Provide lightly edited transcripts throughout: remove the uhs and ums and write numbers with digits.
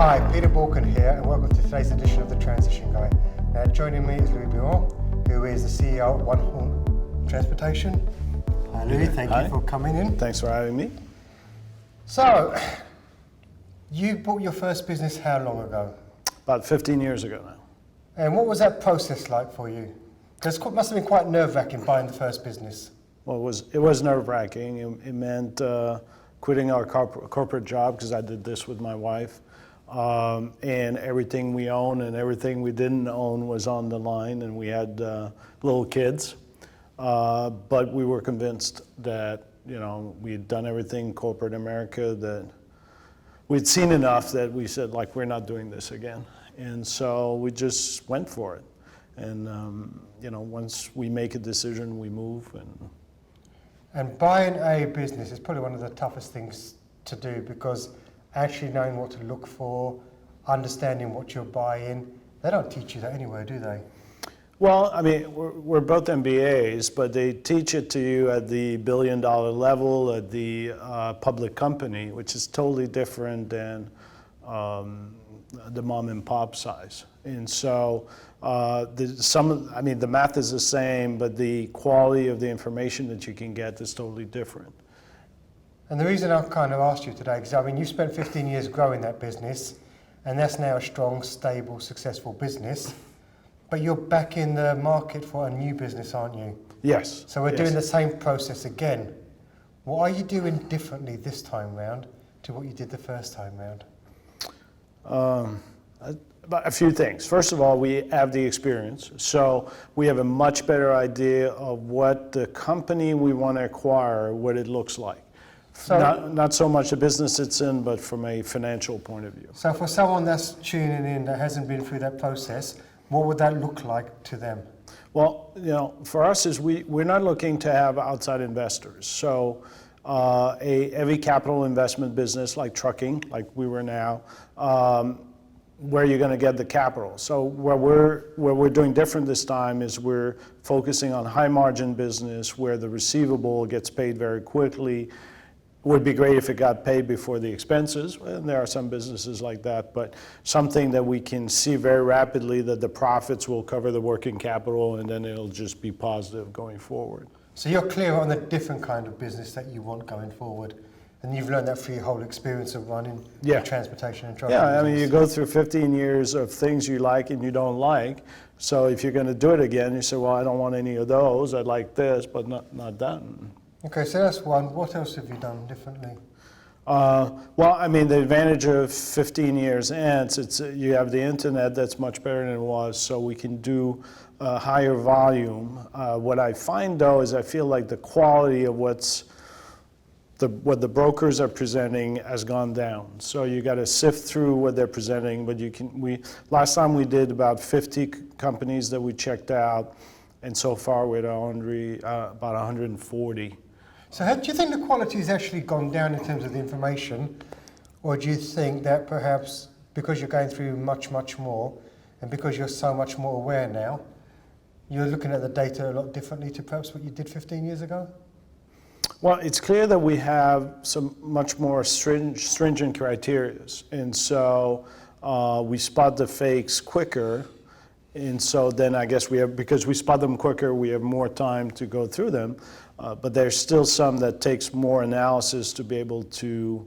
Hi, Peter Boolkah here, and welcome to today's edition of The Transition Guy. Now, joining me is Louis Biron, who is the CEO of One Horn Transportation. Hi, Louis. Thank you for coming in. Thanks for having me. So, you bought your first business how long ago? About 15 years ago now. And what was that process like for you? Because it must have been quite nerve-wracking buying the first business. Well, it was nerve-wracking. It meant quitting our corporate job, because I did this with my wife. And everything we own and everything we didn't own was on the line, and we had little kids. But we were convinced that, we had done everything corporate America, that we'd seen enough that we said, we're not doing this again. And so we just went for it. And, once we make a decision, we move. And buying a business is probably one of the toughest things to do, because actually knowing what to look for, understanding what you're buying, they don't teach you that anywhere, do they? Well, I mean, we're both MBAs, but they teach it to you at the billion-dollar level, at the public company, which is totally different than the mom and pop size. And so the math is the same, but the quality of the information that you can get is totally different. And the reason I've kind of asked you today, because you spent 15 years growing that business, and that's now a strong, stable, successful business. But you're back in the market for a new business, aren't you? Yes. So we're doing the same process again. What are you doing differently this time round to what you did the first time round? A few things. First of all, we have the experience. So we have a much better idea of what the company we want to acquire, what it looks like. So, not so much the business it's in, but from a financial point of view. So for someone that's tuning in that hasn't been through that process, what would that look like to them? Well, for us is we're not looking to have outside investors. So a heavy capital investment business like trucking, like we were now, where you're going to get the capital. So where we're doing different this time is we're focusing on high margin business where the receivable gets paid very quickly. Would be great if it got paid before the expenses, and there are some businesses like that, but something that we can see very rapidly that the profits will cover the working capital, and then it'll just be positive going forward. So you're clear on the different kind of business that you want going forward, and you've learned that through your whole experience of running transportation and trucking. Yeah, I mean, you go through 15 years of things you like and you don't like, so if you're going to do it again, you say, well, I don't want any of those, I like this, but not that. Okay, so that's one. What else have you done differently? Well, I mean, the advantage of 15 years in, you have the internet that's much better than it was, so we can do higher volume. What I find, though, is I feel like the quality of what the brokers are presenting has gone down. So you got to sift through what they're presenting, but last time we did about 50 companies that we checked out, and so far we're about 140. So do you think the quality has actually gone down in terms of the information, or do you think that perhaps because you're going through much, much more, and because you're so much more aware now, you're looking at the data a lot differently to perhaps what you did 15 years ago? Well, it's clear that we have some much more stringent criteria, and so we spot the fakes quicker, and so then I guess because we spot them quicker, we have more time to go through them. But there's still some that takes more analysis to be able to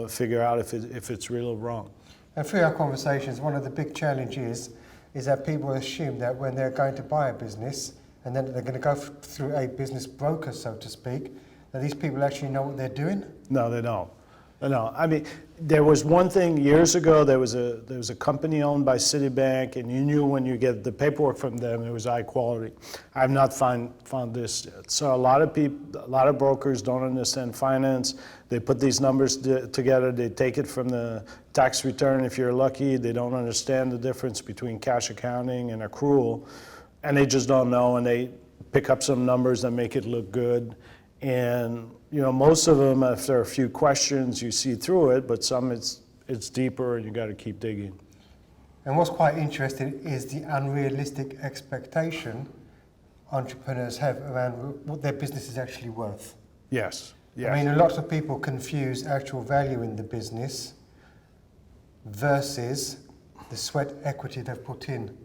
figure out if it's real or wrong. And through our conversations, one of the big challenges is that people assume that when they're going to buy a business and then they're going to go through a business broker, so to speak, that these people actually know what they're doing. No, they don't. No, I mean, there was one thing years ago. There was a company owned by Citibank, and you knew when you get the paperwork from them, it was high quality. I have not found this yet. So a lot of brokers don't understand finance. They put these numbers together. They take it from the tax return if you're lucky. They don't understand the difference between cash accounting and accrual, and they just don't know. And they pick up some numbers that make it look good. And most of them, after a few questions, you see through it, but some it's deeper, and you got to keep digging. And what's quite interesting is the unrealistic expectation entrepreneurs have around what their business is actually worth. Yes. I mean, a lot of people confuse actual value in the business versus the sweat equity they've put in.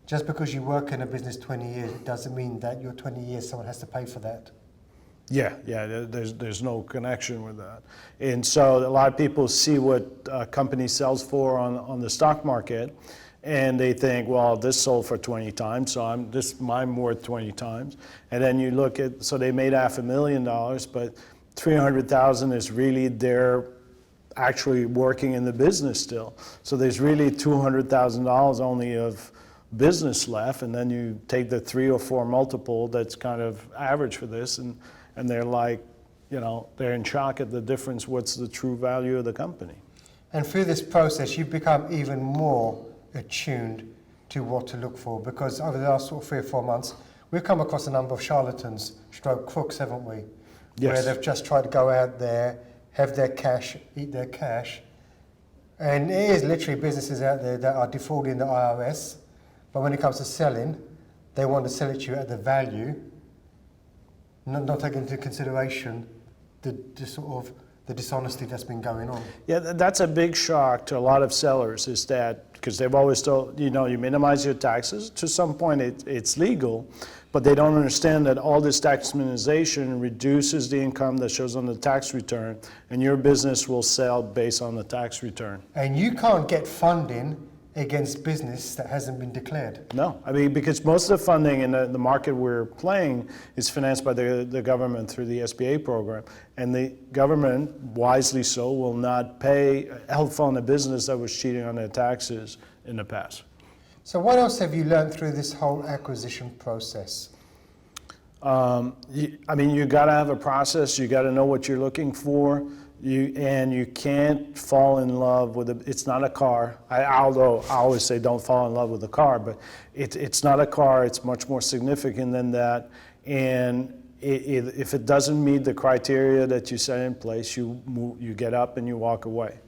Just because you work in a business 20 years, it doesn't mean that your 20 years someone has to pay for that. Yeah, there's no connection with that. And so a lot of people see what a company sells for on the stock market, and they think, well, this sold for 20 times, so I'm worth 20 times. And then you look at, so they made $500,000, but 300,000 is really they're actually working in the business still. So there's really $200,000 only of business left, and then you take the 3 or 4 multiple that's kind of average for this, and they're like, they're in shock at the difference. What's the true value of the company? And through this process, you've become even more attuned to what to look for, because over the last sort of 3 or 4 months, we've come across a number of charlatans, stroke crooks, haven't we? Yes. Where they've just tried to go out there, have their cash, eat their cash. And it is literally businesses out there that are defrauding the IRS, but when it comes to selling, they want to sell it to you at the value, not taking into consideration the dishonesty that's been going on. Yeah, that's a big shock to a lot of sellers, is that, because they've always told, you minimize your taxes. To some point, it's legal, but they don't understand that all this tax minimization reduces the income that shows on the tax return, and your business will sell based on the tax return. And you can't get funding against business that hasn't been declared. No, because most of the funding in the market we're playing is financed by the government through the SBA program. And the government, wisely so, will not help fund a business that was cheating on their taxes in the past. So what else have you learned through this whole acquisition process? You got to have a process. You got to know what you're looking for. You can't fall in love with it. It's not a car. Although I always say don't fall in love with a car, but it's not a car. It's much more significant than that. And if it doesn't meet the criteria that you set in place, you get up and you walk away.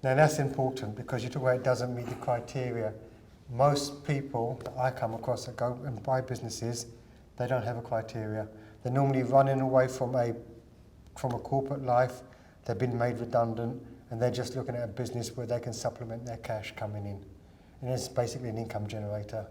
Now that's important, because you talk about it doesn't meet the criteria. Most people that I come across that go and buy businesses, they don't have a criteria. They're normally running away from a corporate life. They've been made redundant, and they're just looking at a business where they can supplement their cash coming in. And it's basically an income generator.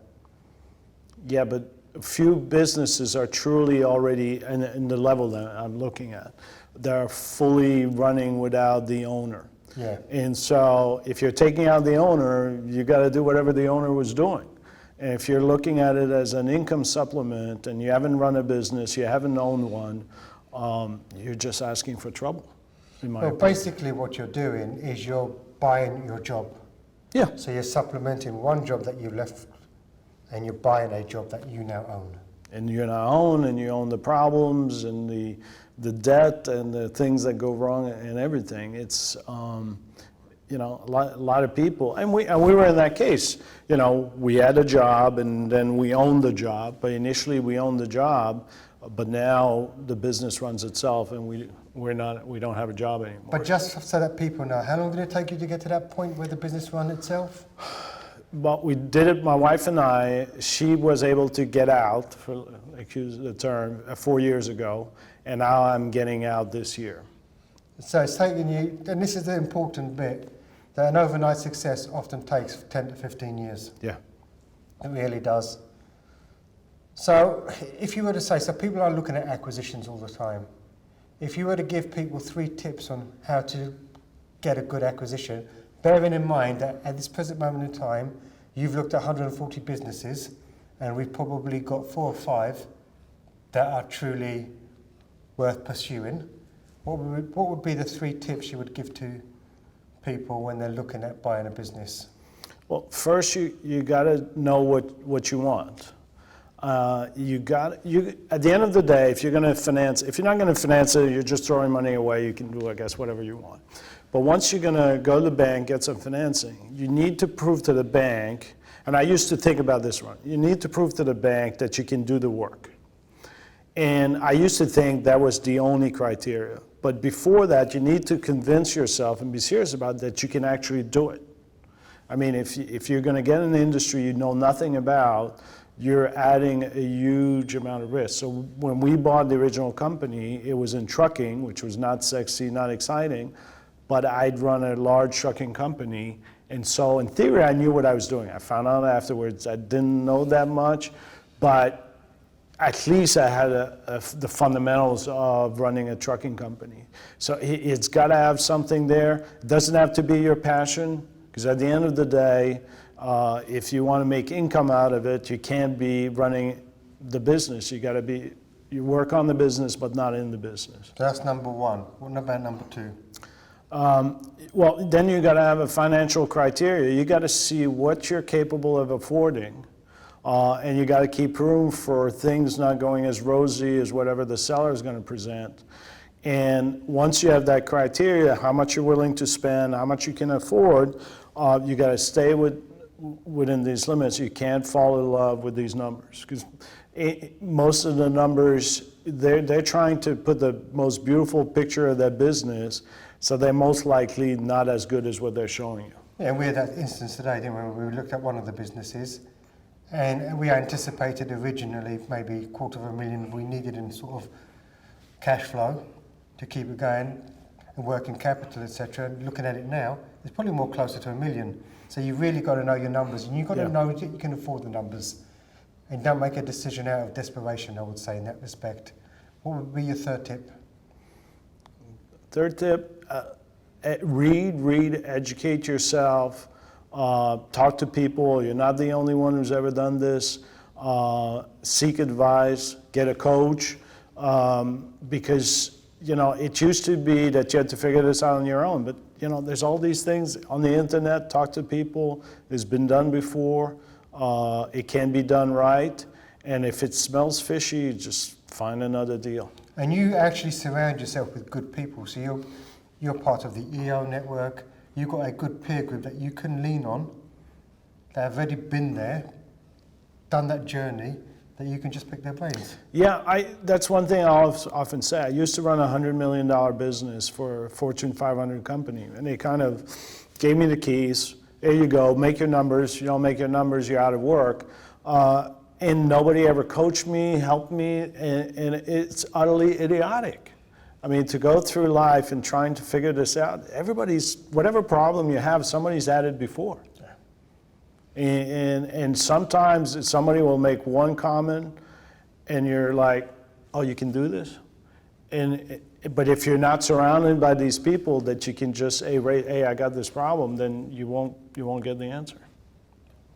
Yeah, but few businesses are truly already in the level that I'm looking at. They're fully running without the owner. Yeah. And so if you're taking out the owner, you got to do whatever the owner was doing. And if you're looking at it as an income supplement and you haven't run a business, you haven't owned one, you're just asking for trouble. Well, basically what you're doing is you're buying your job. Yeah. So you're supplementing one job that you left, and you're buying a job that you now own. And you now own, and you own the problems and the debt and the things that go wrong and everything. It's a lot of people, and we were in that case. We had a job, and then we owned the job. But initially we owned the job, but now the business runs itself, and we don't have a job anymore. But just so that people know, how long did it take you to get to that point where the business ran itself? But we did it, my wife and I. She was able to get out, for excuse the term, 4 years ago, and now I'm getting out this year. So it's taken you, and this is the important bit, that an overnight success often takes 10 to 15 years. Yeah. It really does. So if you were to say, so people are looking at acquisitions all the time. If you were to give people 3 tips on how to get a good acquisition, bearing in mind that at this present moment in time, you've looked at 140 businesses, and we've probably got 4 or 5 that are truly worth pursuing, what would be the 3 tips you would give to people when they're looking at buying a business? Well, first you got to know what you want. At the end of the day, if you're not going to finance it, you're just throwing money away. You can do, I guess, whatever you want. But once you're going to go to the bank, get some financing, you need to prove to the bank, and I used to think about this one, you need to prove to the bank that you can do the work. And I used to think that was the only criteria. But before that, you need to convince yourself and be serious about that you can actually do it. I mean, if you're going to get in an industry you know nothing about, you're adding a huge amount of risk. So when we bought the original company, it was in trucking, which was not sexy, not exciting, but I'd run a large trucking company, And so in theory, I knew what I was doing. I found out afterwards I didn't know that much, but at least I had the fundamentals of running a trucking company. So it's got to have something there. It doesn't have to be your passion, because at the end of the day, if you want to make income out of it, you can't be running the business. You work on the business, but not in the business. So that's number one. What about number two? Well, then you got to have a financial criteria. You got to see what you're capable of affording, and you got to keep room for things not going as rosy as whatever the seller is going to present. And once you have that criteria, how much you're willing to spend, how much you can afford, you got to stay within these limits. You can't fall in love with these numbers, because most of the numbers, they're trying to put the most beautiful picture of their business, so they're most likely not as good as what they're showing you. Yeah, and we had that instance today, didn't we? We looked at one of the businesses, and we anticipated originally maybe $250,000 we needed in sort of cash flow to keep it going, and working capital, etc. Looking at it now, it's probably more closer to $1 million. So you really got to know your numbers, and you've got to know that you can afford the numbers. And don't make a decision out of desperation, I would say, in that respect. What would be your third tip? Third tip, read, educate yourself, talk to people. You're not the only one who's ever done this. Seek advice, get a coach, because it used to be that you had to figure this out on your own, but there's all these things on the internet. Talk to people. It's been done before. It can be done right, and if it smells fishy, just find another deal. And you actually surround yourself with good people. So you're part of the EO network. You've got a good peer group that you can lean on, that have already been there, done that journey, that you can just pick their brains. Yeah, that's one thing I often say. I used to run a $100 million business for a Fortune 500 company, and they kind of gave me the keys. There you go, make your numbers. You don't make your numbers, you're out of work. And nobody ever coached me, helped me, and it's utterly idiotic. I mean, to go through life and trying to figure this out, whatever problem you have, somebody's had it before. And sometimes somebody will make one comment, and you're like, oh, you can do this? But if you're not surrounded by these people that you can just say, hey, I got this problem, then you won't get the answer.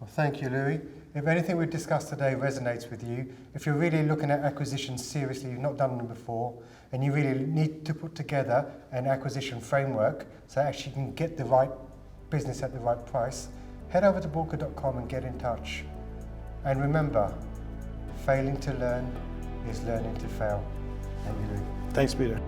Well, thank you, Louis. If anything we've discussed today resonates with you, if you're really looking at acquisitions seriously, you've not done them before, and you really need to put together an acquisition framework so actually you can get the right business at the right price, head over to boolkah.com and get in touch. And remember, failing to learn is learning to fail. Thank you, Louis. Thanks, Peter.